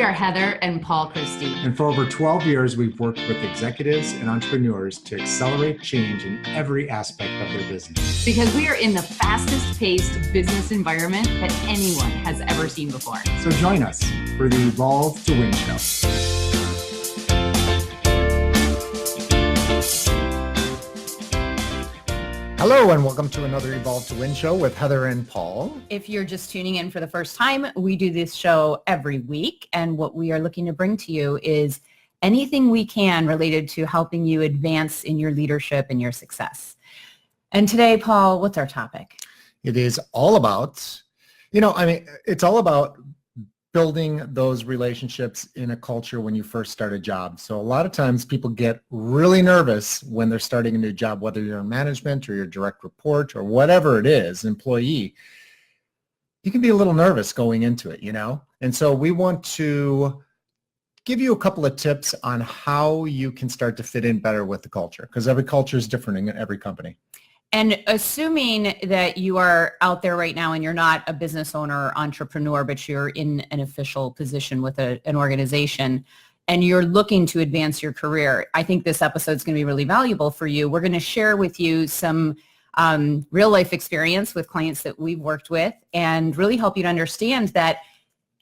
are Heather and Paul Christie. And for over 12 years, we've worked with executives and entrepreneurs to accelerate change in every aspect of their business. Because we are in the fastest paced business environment that anyone has ever seen before. So join us for the Evolve to Win show. Hello, and welcome to another Evolve to Win show with Heather and Paul. If you're just tuning in for the first time, we do this show every week. And what we are looking to bring to you is anything we can related to helping you advance in your leadership and your success. And today, Paul, what's our topic? It is all about, it's all about building those relationships in a culture when you first start a job. So a lot of times people get really nervous when they're starting a new job, whether you're in management or your direct report or whatever it is, employee. You can be a little nervous going into it, And so we want to give you a couple of tips on how you can start to fit in better with the culture, because every culture is different in every company. And assuming that you are out there right now and you're not a business owner or entrepreneur, but you're in an official position with an organization and you're looking to advance your career, I think this episode is going to be really valuable for you. We're going to share with you some real life experience with clients that we've worked with and really help you to understand that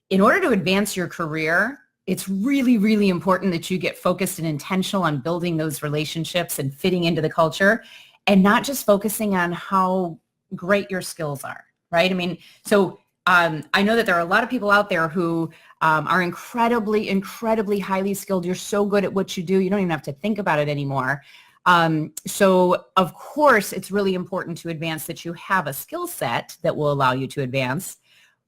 in order to advance your career, it's really, really important that you get focused and intentional on building those relationships and fitting into the culture, and not just focusing on how great your skills are, right? I know that there are a lot of people out there who are incredibly, incredibly highly skilled. You're so good at what you do, you don't even have to think about it anymore. So of course, it's really important to advance that you have a skill set that will allow you to advance.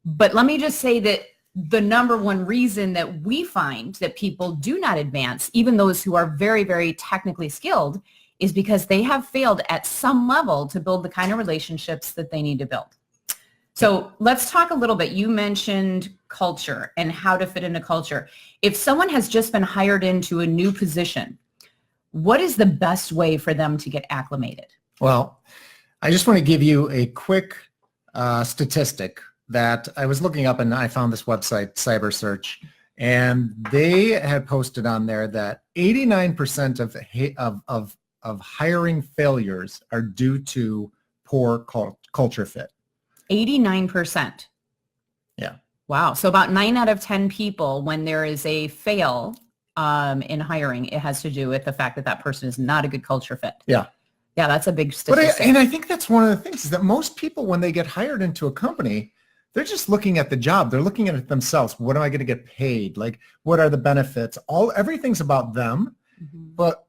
But let me just say that the number one reason that we find that people do not advance, even those who are very, very technically skilled, is because they have failed at some level to build the kind of relationships that they need to build. So let's talk a little bit. You mentioned culture and how to fit into culture. If someone has just been hired into a new position, what is the best way for them to get acclimated? Well, I just want to give you a quick statistic that I was looking up, and I found this website, CyberSearch, and they had posted on there that 89% of hiring failures are due to poor culture fit. 89%. Yeah. Wow. So about 9 out of 10 people, when there is a fail in hiring, it has to do with the fact that that person is not a good culture fit. Yeah. Yeah, that's a big statistic. And I think that's one of the things is that most people, when they get hired into a company, they're just looking at the job. They're looking at it themselves. What am I going to get paid? Like, what are the benefits? Everything's about them, but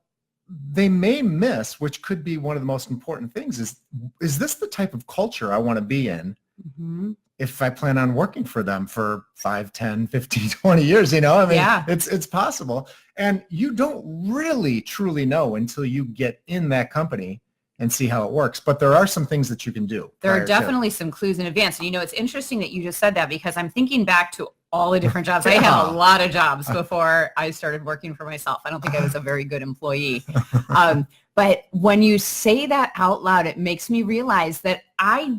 they may miss, which could be one of the most important things, is this the type of culture I want to be in if I plan on working for them for 5, 10, 15, 20 years, Yeah. It's possible. And you don't really truly know until you get in that company and see how it works. But there are some things that you can do. There are definitely some clues in advance. And it's interesting that you just said that, because I'm thinking back to all the different jobs. I had a lot of jobs before I started working for myself. I don't think I was a very good employee. But when you say that out loud, it makes me realize that I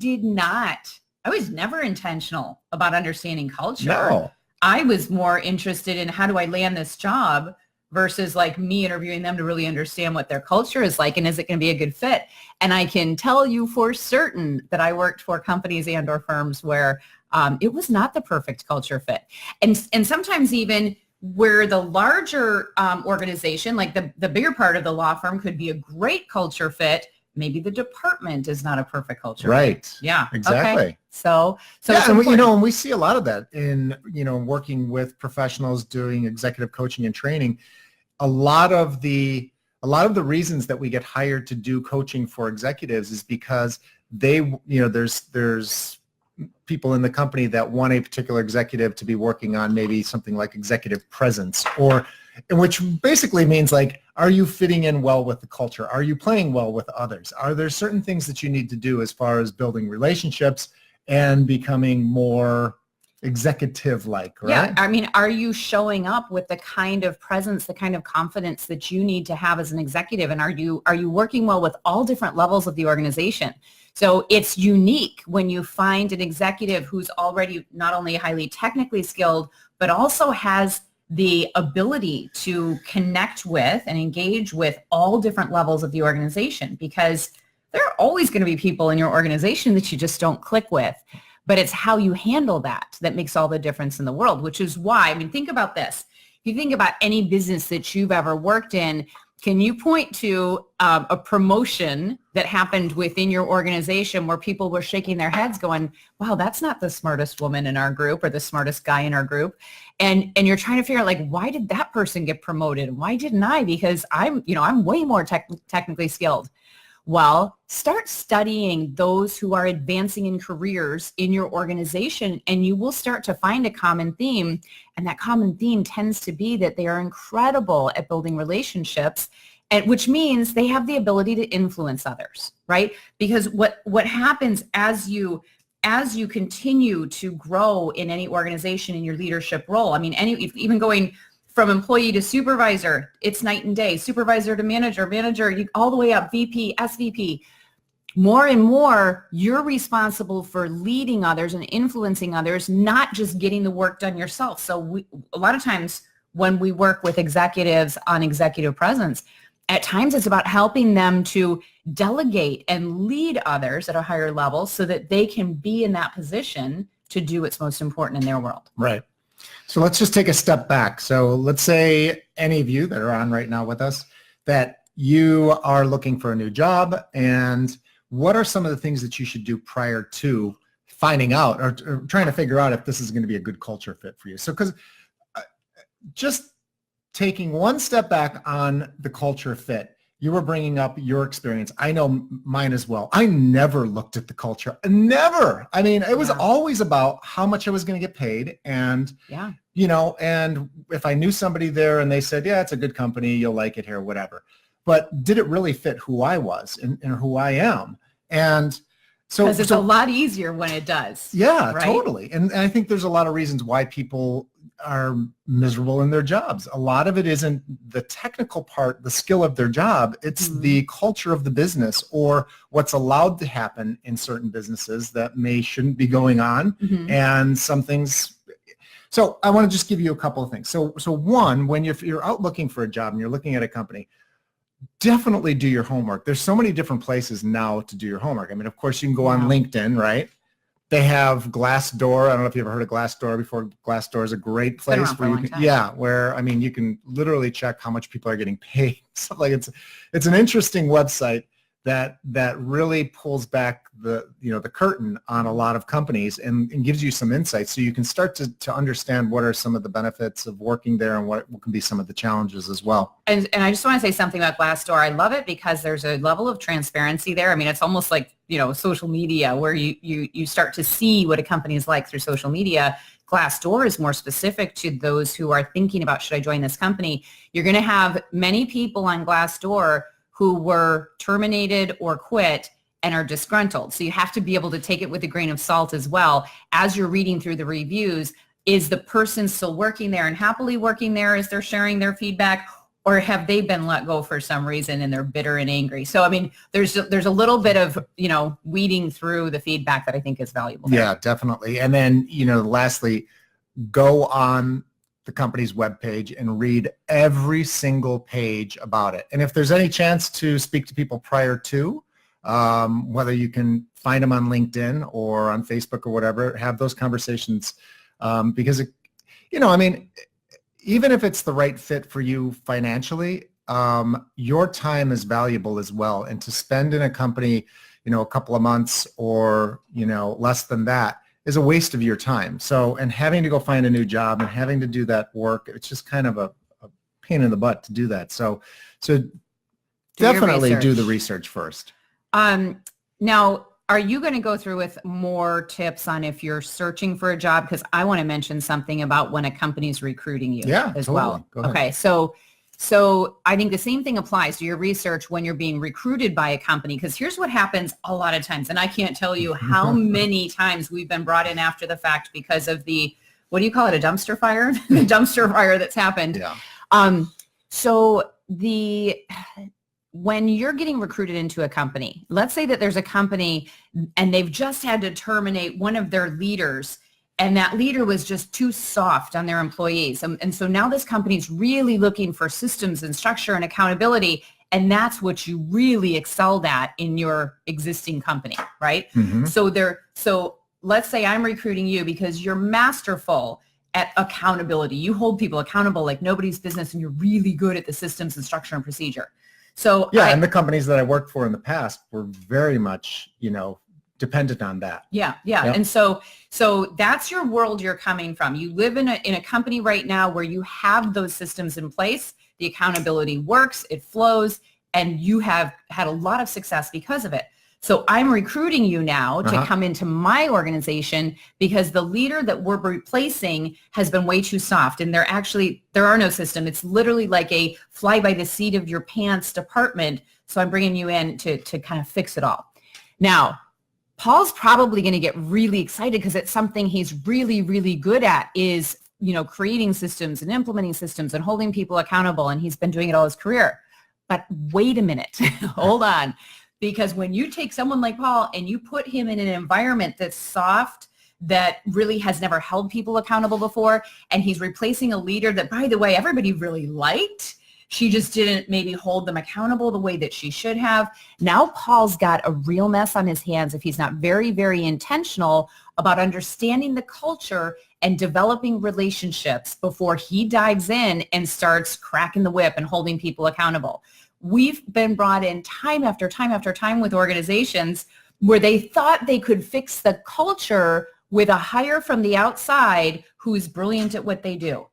was never intentional about understanding culture. No. I was more interested in how do I land this job versus like me interviewing them to really understand what their culture is like and is it going to be a good fit. And I can tell you for certain that I worked for companies and or firms where it was not the perfect culture fit. And sometimes even where the larger organization, like the bigger part of the law firm, could be a great culture fit, maybe the department is not a perfect culture right fit. Yeah, exactly. Okay. So yeah, and we see a lot of that in working with professionals doing executive coaching and training. A lot of the reasons that we get hired to do coaching for executives is because there's people in the company that want a particular executive to be working on maybe something like executive presence, which basically means like, are you fitting in well with the culture? Are you playing well with others? Are there certain things that you need to do as far as building relationships and becoming more executive-like, right? Yeah, I mean, are you showing up with the kind of presence, the kind of confidence that you need to have as an executive? And are you working well with all different levels of the organization? So it's unique when you find an executive who's already not only highly technically skilled, but also has the ability to connect with and engage with all different levels of the organization, because there are always going to be people in your organization that you just don't click with. But it's how you handle that makes all the difference in the world, which is why, I mean, think about this. If you think about any business that you've ever worked in, can you point to a promotion that happened within your organization where people were shaking their heads going, wow, that's not the smartest woman in our group or the smartest guy in our group. And you're trying to figure out, like, why did that person get promoted? Why didn't I? Because I'm way more technically skilled. Well, start studying those who are advancing in careers in your organization, and you will start to find a common theme. And that common theme tends to be that they are incredible at building relationships, and which means they have the ability to influence others, right? Because what happens as you continue to grow in any organization in your leadership role, I mean, even going from employee to supervisor, it's night and day. Supervisor to manager, all the way up, VP, SVP. More and more, you're responsible for leading others and influencing others, not just getting the work done yourself. So a lot of times when we work with executives on executive presence, at times it's about helping them to delegate and lead others at a higher level so that they can be in that position to do what's most important in their world. Right. So let's just take a step back. So let's say any of you that are on right now with us, that you are looking for a new job, and what are some of the things that you should do prior to finding out or trying to figure out if this is going to be a good culture fit for you? So because just taking one step back on the culture fit, you were bringing up your experience. I know mine as well. I never looked at the culture. Never. I mean, it was always about how much I was going to get paid. And, and if I knew somebody there and they said, yeah, it's a good company, you'll like it here, whatever. But did it really fit who I was and who I am? And so because it's a lot easier when it does. Yeah, right? Totally. And I think there's a lot of reasons why people are miserable in their jobs. A lot of it isn't the technical part, the skill of their job. It's the culture of the business or what's allowed to happen in certain businesses that shouldn't be going on. And some things. So I want to just give you a couple of things. So one, when you're out looking for a job and you're looking at a company, definitely do your homework. There's so many different places now to do your homework. I mean, of course, you can go on LinkedIn, right? They have Glassdoor. I don't know if you've ever heard of Glassdoor before. Glassdoor is a great place where you can, where, I mean, you can literally check how much people are getting paid. So like it's an interesting website that really pulls back the curtain on a lot of companies and gives you some insights so you can start to understand what are some of the benefits of working there and what can be some of the challenges as well. And I just want to say something about Glassdoor. I love it because there's a level of transparency there. I mean, it's almost like, social media where you start to see what a company is like through social media. Glassdoor is more specific to those who are thinking about, should I join this company? You're going to have many people on Glassdoor who were terminated or quit and are disgruntled. So you have to be able to take it with a grain of salt as well. As you're reading through the reviews, is the person still working there and happily working there as they're sharing their feedback? Or have they been let go for some reason and they're bitter and angry? So, I mean, there's a little bit of, weeding through the feedback that I think is valuable there. Yeah, definitely. And then, lastly, go on the company's webpage and read every single page about it. And if there's any chance to speak to people prior to, whether you can find them on LinkedIn or on Facebook or whatever, have those conversations because, even if it's the right fit for you financially, your time is valuable as well. And to spend in a company, a couple of months or, less than that is a waste of your time. So, and having to go find a new job and having to do that work, it's just kind of a pain in the butt to do that. So definitely do the research first. Now, are you going to go through with more tips on if you're searching for a job? Because I want to mention something about when a company's recruiting you as well. Go ahead. Okay, so So I think the same thing applies to your research when you're being recruited by a company, because here's what happens a lot of times. And I can't tell you how many times we've been brought in after the fact because of the, what do you call it? A dumpster fire? The dumpster fire that's happened. Yeah. So when you're getting recruited into a company, let's say that there's a company and they've just had to terminate one of their leaders, and that leader was just too soft on their employees. And so now this company's really looking for systems and structure and accountability. And that's what you really excelled at in your existing company, right? Mm-hmm. So let's say I'm recruiting you because you're masterful at accountability. You hold people accountable like nobody's business, and you're really good at the systems and structure and procedure. So yeah, and the companies that I worked for in the past were very much, dependent on that. Yeah. Yep. And so that's your world you're coming from. You live in a company right now where you have those systems in place. The accountability works, it flows, and you have had a lot of success because of it. So I'm recruiting you now to come into my organization because the leader that we're replacing has been way too soft, and there are no system. It's literally like a fly by the seat of your pants department. So I'm bringing you in to kind of fix it all. Now, Paul's probably going to get really excited because it's something he's really, really good at is, creating systems and implementing systems and holding people accountable. And he's been doing it all his career. But wait a minute, hold on. Because when you take someone like Paul and you put him in an environment that's soft, that really has never held people accountable before, and he's replacing a leader that, by the way, everybody really liked, she just didn't maybe hold them accountable the way that she should have. Now Paul's got a real mess on his hands if he's not very, very intentional about understanding the culture and developing relationships before he dives in and starts cracking the whip and holding people accountable. We've been brought in time after time after time with organizations where they thought they could fix the culture with a hire from the outside who is brilliant at what they do.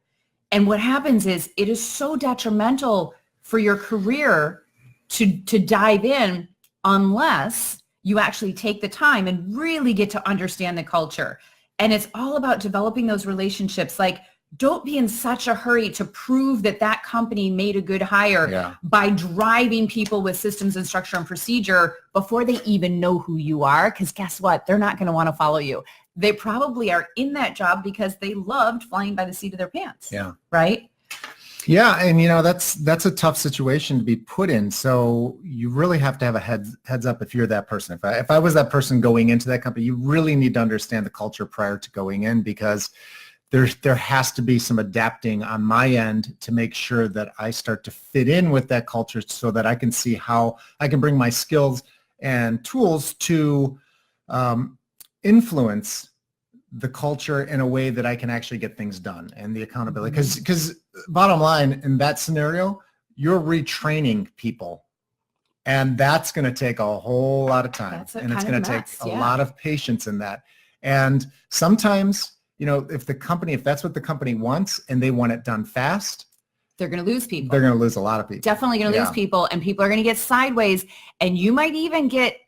And what happens is it is so detrimental for your career to dive in unless you actually take the time and really get to understand the culture. And it's all about developing those relationships. Like, don't be in such a hurry to prove that company made a good hire by driving people with systems and structure and procedure before they even know who you are. Because guess what? They're not going to want to follow you. They probably are in that job because they loved flying by the seat of their pants. Yeah. Right? Yeah. And, that's a tough situation to be put in. So you really have to have a heads up if you're that person. If I was that person going into that company, you really need to understand the culture prior to going in, because there has to be some adapting on my end to make sure that I start to fit in with that culture so that I can see how I can bring my skills and tools to influence the culture in a way that I can actually get things done and the accountability. Because bottom line, in that scenario, you're retraining people. And that's going to take a whole lot of time. And it's going to take a lot of patience in that. And sometimes, if that's what the company wants and they want it done fast, they're going to lose people. They're going to lose a lot of people. Definitely going to lose people, and people are going to get sideways, and you might even get,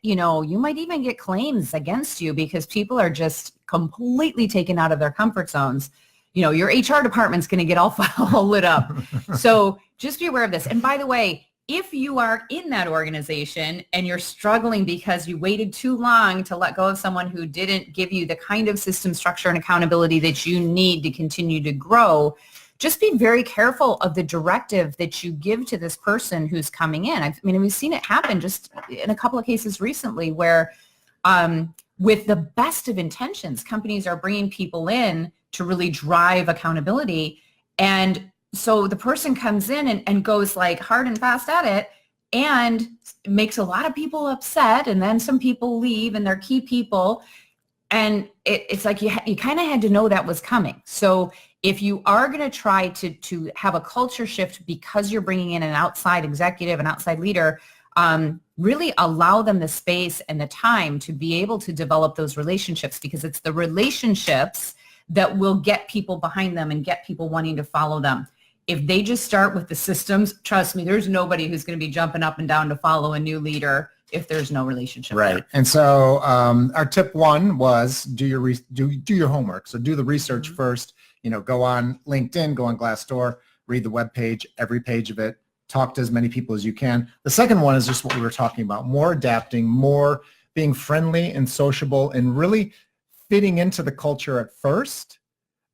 claims against you because people are just completely taken out of their comfort zones. Your HR department's going to get all lit up. So just be aware of this. And by the way, if you are in that organization and you're struggling because you waited too long to let go of someone who didn't give you the kind of system structure and accountability that you need to continue to grow, just be very careful of the directive that you give to this person who's coming in. We've seen it happen just in a couple of cases recently where with the best of intentions, companies are bringing people in to really drive accountability. And so the person comes in and goes like hard and fast at it and makes a lot of people upset. And then some people leave and they're key people. And it's like you kind of had to know that was coming. So if you are going to try to have a culture shift because you're bringing in an outside executive, an outside leader, really allow them the space and the time to be able to develop those relationships, because it's the relationships that will get people behind them and get people wanting to follow them. If they just start with the systems, trust me, there's nobody who's going to be jumping up and down to follow a new leader if there's no relationship. Right. There. And so our tip one was do your homework. So do the research first, go on LinkedIn, go on Glassdoor, read the web page, every page of it, talk to as many people as you can. The second one is just what we were talking about, more adapting, more being friendly and sociable and really fitting into the culture at first.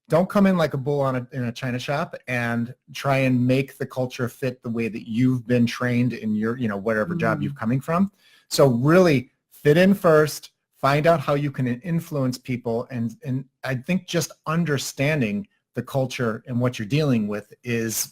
Don't come in like a bull in a china shop and try and make the culture fit the way that you've been trained in your, whatever job you're coming from. So really fit in first, find out how you can influence people. And I think just understanding the culture and what you're dealing with is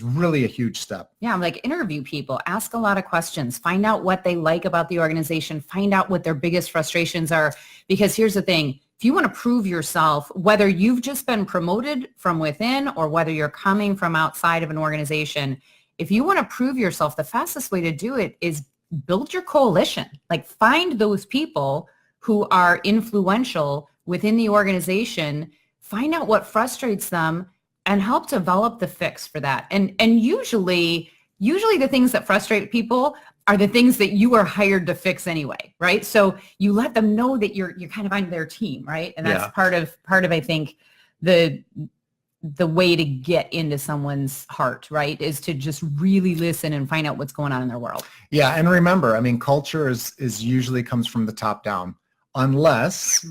really a huge step. Yeah, like interview people, ask a lot of questions, find out what they like about the organization, find out what their biggest frustrations are. Because here's the thing, if you want to prove yourself, whether you've just been promoted from within or whether you're coming from outside of an organization, if you want to prove yourself, the fastest way to do it is build your coalition. Like find those people who are influential within the organization, find out what frustrates them, and help develop the fix for that. And usually the things that frustrate people are the things that you are hired to fix anyway, right? So you let them know that you're kind of on their team, right? And that's part of I think the way to get into someone's heart, right, is to just really listen and find out what's going on in their world. Yeah, and remember, I mean, culture is usually comes from the top down, unless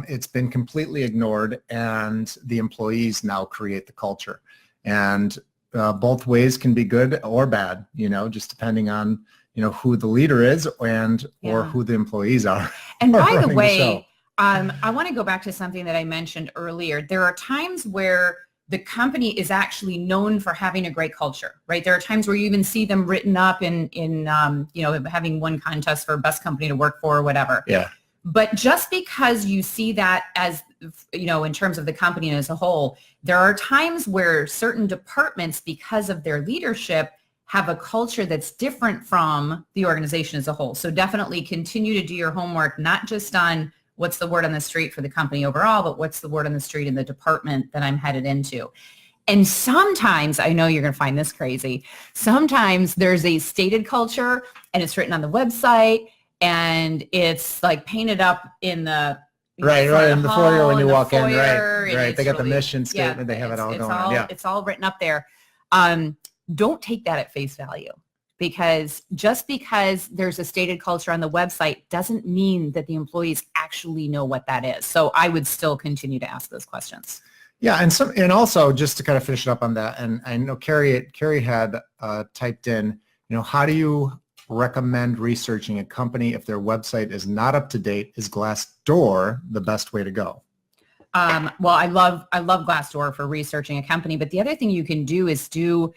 it's been completely ignored and the employees now create the culture. And both ways can be good or bad, just depending on, who the leader is or who the employees are. And by the way, I want to go back to something that I mentioned earlier. There are times where the company is actually known for having a great culture, right? There are times where you even see them written up in having won contest for best company to work for or whatever. Yeah. But just because you see that as, in terms of the company as a whole, there are times where certain departments, because of their leadership, have a culture that's different from the organization as a whole. So definitely continue to do your homework, not just on what's the word on the street for the company overall, but what's the word on the street in the department that I'm headed into. And sometimes, I know you're going to find this crazy, sometimes there's a stated culture and it's written on the website and it's like painted up in the right in the foyer when you walk in, right. They got the really, mission statement. They have it all going on. Yeah, it's all written up there. Don't take that at face value, because just because there's a stated culture on the website doesn't mean that the employees actually know what that is. So I would still continue to ask those questions. Yeah, and also just to kind of finish up on that, and I know Carrie had typed in, how do you recommend researching a company if their website is not up to date? Is Glassdoor the best way to go? Well, I love Glassdoor for researching a company, but the other thing you can do is do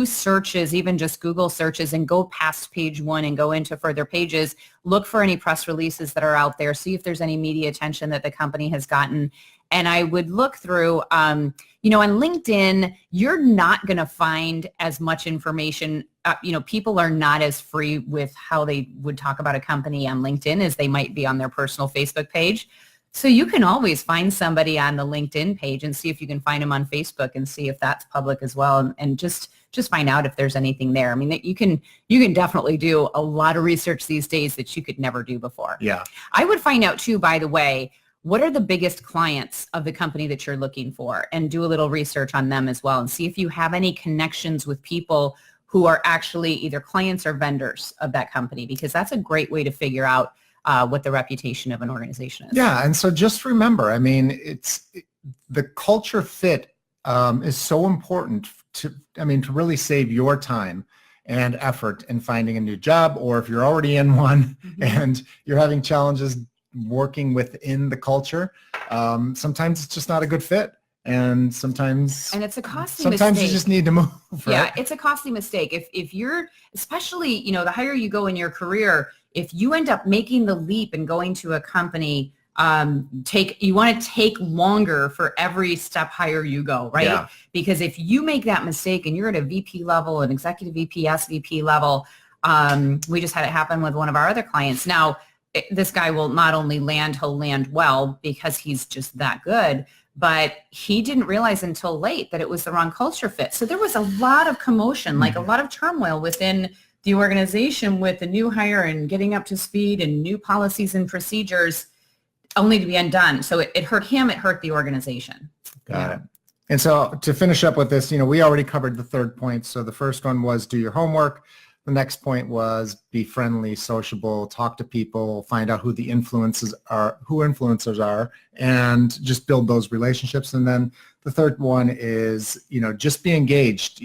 searches, even just Google searches, and go past page one and go into further pages. Look for any press releases that are out there. See if there's any media attention that the company has gotten. And I would look through, on LinkedIn, you're not going to find as much information. People are not as free with how they would talk about a company on LinkedIn as they might be on their personal Facebook page. So you can always find somebody on the LinkedIn page and see if you can find them on Facebook and see if that's public as well, and just find out if there's anything there. I mean, you can definitely do a lot of research these days that you could never do before. Yeah. I would find out too, by the way, what are the biggest clients of the company that you're looking for, and do a little research on them as well and see if you have any connections with people who are actually either clients or vendors of that company, because that's a great way to figure out what the reputation of an organization is. Yeah, and so just remember, I mean, the culture fit is so important to really save your time and effort in finding a new job, or if you're already in one and you're having challenges working within the culture, sometimes it's just not a good fit. And sometimes it's a costly mistake. Sometimes you just need to move. Right? Yeah, it's a costly mistake. If you're, especially, the higher you go in your career, if you end up making the leap and going to a company, you want to take longer for every step higher you go, right? Yeah. Because if you make that mistake and you're at a VP level, an executive VP, SVP level, we just had it happen with one of our other clients. Now, this guy will not only he'll land well because he's just that good, but he didn't realize until late that it was the wrong culture fit. So there was a lot of commotion, like a lot of turmoil within the organization with the new hire and getting up to speed and new policies and procedures only to be undone. So it hurt him, it hurt the organization. Got it. And so to finish up with this, we already covered the third point. So the first one was do your homework. The next point was be friendly, sociable, talk to people, find out who the influencers are, and just build those relationships. And then the third one is, just be engaged.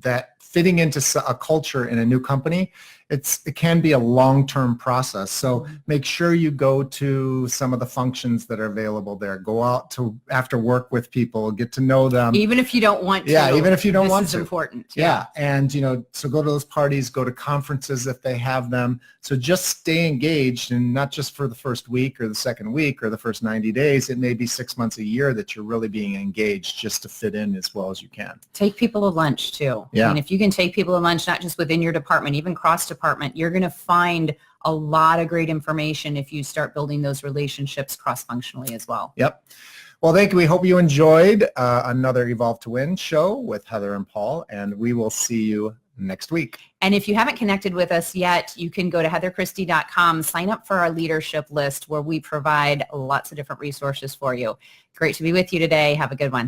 That fitting into a culture in a new company, it can be a long-term process. So make sure you go to some of the functions that are available there. Go out to after work with people, get to know them. Even if you don't want to. Yeah, even if you don't want to. This is important. Yeah, and so go to those parties, go to conferences if they have them. So just stay engaged, and not just for the first week or the second week or the first 90 days. It may be 6 months, a year that you're really being engaged just to fit in as well as you can. Take people to lunch too. Yeah. And if you can take people to lunch, not just within your department, even cross-department, you're going to find a lot of great information if you start building those relationships cross-functionally as well. Yep. Well, thank you. We hope you enjoyed another Evolve to Win show with Heather and Paul, and we will see you next week. And if you haven't connected with us yet, you can go to heatherchristie.com, sign up for our leadership list where we provide lots of different resources for you. Great to be with you today. Have a good one.